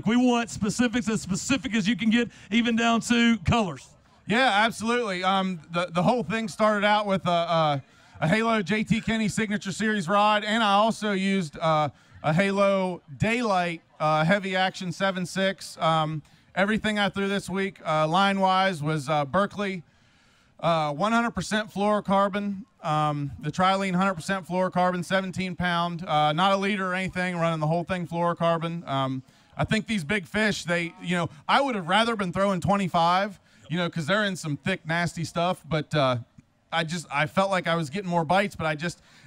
We want specifics, as specific as you can get, even down to colors. Yeah, absolutely. The whole thing started out with a Halo JT Kenney Signature Series rod, and I also used a Halo Daylight heavy action 7.6. Everything I threw this week, line-wise, was Berkeley 100% fluorocarbon. The Trilene 100% fluorocarbon, 17-pound, not a leader or anything, running the whole thing fluorocarbon. I think these big fish, I would have rather been throwing 25, because they're in some thick, nasty stuff. But I felt like I was getting more bites. But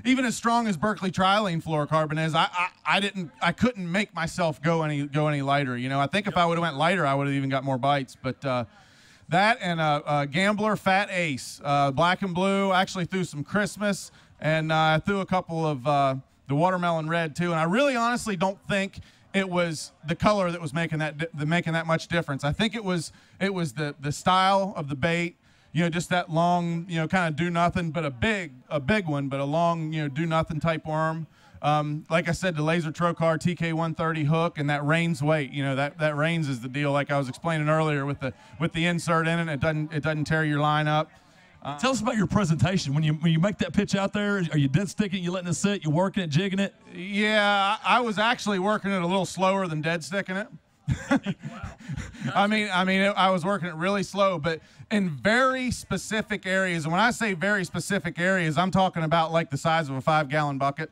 even as strong as Berkeley Trilene fluorocarbon is, I couldn't make myself go any lighter. I think if I would have went lighter, I would have even got more bites. But that and a Gambler Fat Ace, black and blue. I actually threw some Christmas, and I threw a couple of the watermelon red too. And I really honestly don't think it was the color that was making that much difference. I think it was the style of the bait, just that long, kind of do nothing, but a big one, but a long, do nothing type worm. Like I said, the Laser Trocar TK130 hook and that Reigns weight, that Reigns is the deal. Like I was explaining earlier with the insert in it, it doesn't tear your line up. Tell us about your presentation. When you make that pitch out there, are you dead sticking? You letting it sit? You working it, jigging it? Yeah, I was actually working it a little slower than dead sticking it. I mean, I was working it really slow, but in very specific areas. And when I say very specific areas, I'm talking about like the size of a 5-gallon bucket.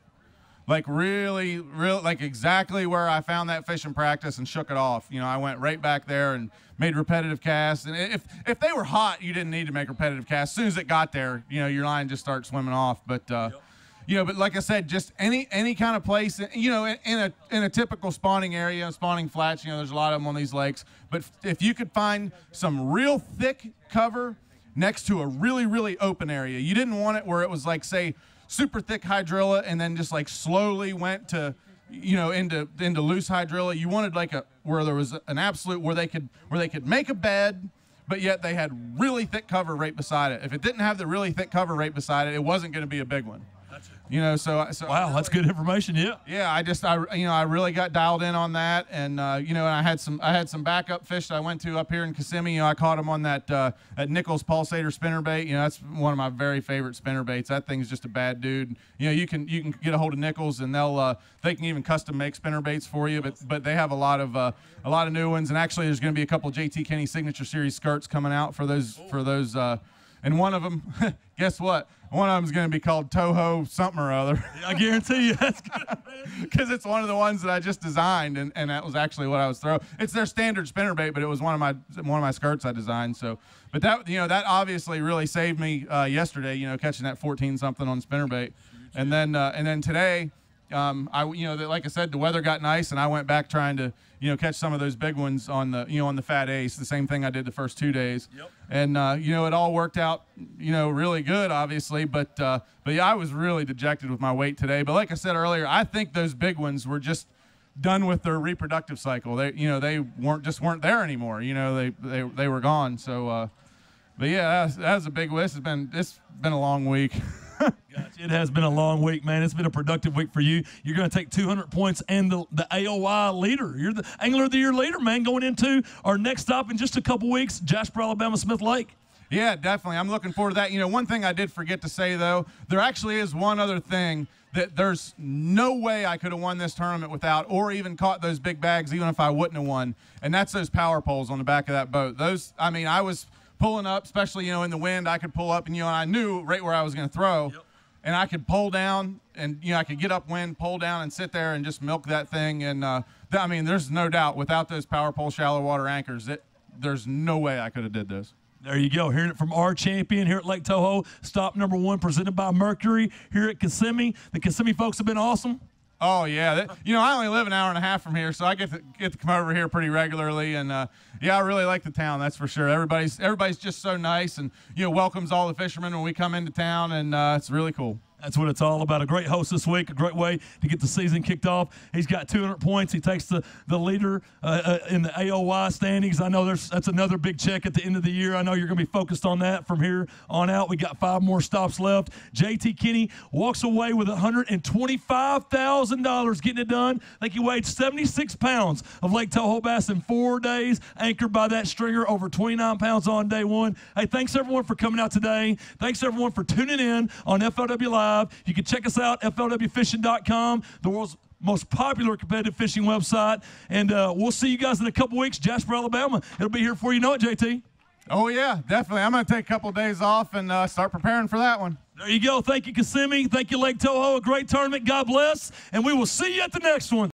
Like really, like exactly where I found that fish in practice and shook it off. I went right back there and made repetitive casts. And if they were hot, you didn't need to make repetitive casts. As soon as it got there, your line just starts swimming off. But but like I said, just any kind of place, in a typical spawning area, spawning flats. There's a lot of them on these lakes. But if you could find some real thick cover next to a really, really open area, you didn't want it where it was like, say, super thick hydrilla and then just like slowly went to into loose hydrilla. You wanted like where there was an absolute where they could make a bed, but yet they had really thick cover right beside it. If it didn't have the really thick cover right beside it, it wasn't going to be a big one. So wow, that's good information. Yeah, I really got dialed in on that, and and I had some backup fish that I went to up here in Kissimmee. I caught them on that at Nichols Pulsator spinnerbait. That's one of my very favorite spinnerbaits. That thing's just a bad dude. You can get a hold of Nichols, and they can even custom make spinnerbaits for you. But they have a lot of new ones, and actually there's going to be a couple of JT Kenney Signature Series skirts coming out for those. And one of them, guess what? One of them is going to be called Toho something or other. I guarantee you that's good, because it's one of the ones that I just designed, and that was actually what I was throwing. It's their standard spinnerbait, but it was one of my skirts I designed. So, but that obviously really saved me yesterday. Catching that 14-something on spinnerbait, and then today, like I said, the weather got nice, and I went back trying to catch some of those big ones on the Fat Ace. The same thing I did the first 2 days. Yep. And it all worked out really good, obviously. But yeah, I was really dejected with my weight today. But like I said earlier, I think those big ones were just done with their reproductive cycle. They weren't there anymore. They were gone. So but yeah, that was a big list. It's been a long week. Gotcha. It has been a long week, man. It's been a productive week for you. You're going to take 200 points and the AOY leader. You're the Angler of the Year leader, man, going into our next stop in just a couple weeks, Jasper, Alabama, Smith Lake. Yeah, definitely. I'm looking forward to that. One thing I did forget to say, though, there actually is one other thing that there's no way I could have won this tournament without, or even caught those big bags, even if I wouldn't have won, and that's those power poles on the back of that boat. I was pulling up, especially, in the wind. I could pull up, and, I knew right where I was going to throw. Yep. And I could pull down, and I could get upwind, pull down, and sit there and just milk that thing. And there's no doubt without those power pole shallow water anchors, there's no way I could have did this. There you go. Hearing it from our champion here at Lake Toho. Stop number 1 presented by Mercury here at Kissimmee. The Kissimmee folks have been awesome. Oh yeah, I only live an hour and a half from here, so I get to come over here pretty regularly, and yeah, I really like the town. That's for sure. Everybody's just so nice, and welcomes all the fishermen when we come into town, and it's really cool. That's what it's all about. A great host this week, a great way to get the season kicked off. He's got 200 points. He takes the leader in the AOY standings. I know that's another big check at the end of the year. I know you're going to be focused on that from here on out. We got 5 more stops left. JT Kenney walks away with $125,000 getting it done. I think he weighed 76 pounds of Lake Toho bass in 4 days, anchored by that stringer, over 29 pounds on day one. Hey, thanks everyone for coming out today. Thanks everyone for tuning in on FLW Live. You can check us out, FLWfishing.com, the world's most popular competitive fishing website. And we'll see you guys in a couple weeks, Jasper, Alabama. It'll be here for you know it, JT. Oh, yeah, definitely. I'm going to take a couple of days off and start preparing for that one. There you go. Thank you, Kissimmee. Thank you, Lake Toho. A great tournament. God bless. And we will see you at the next one.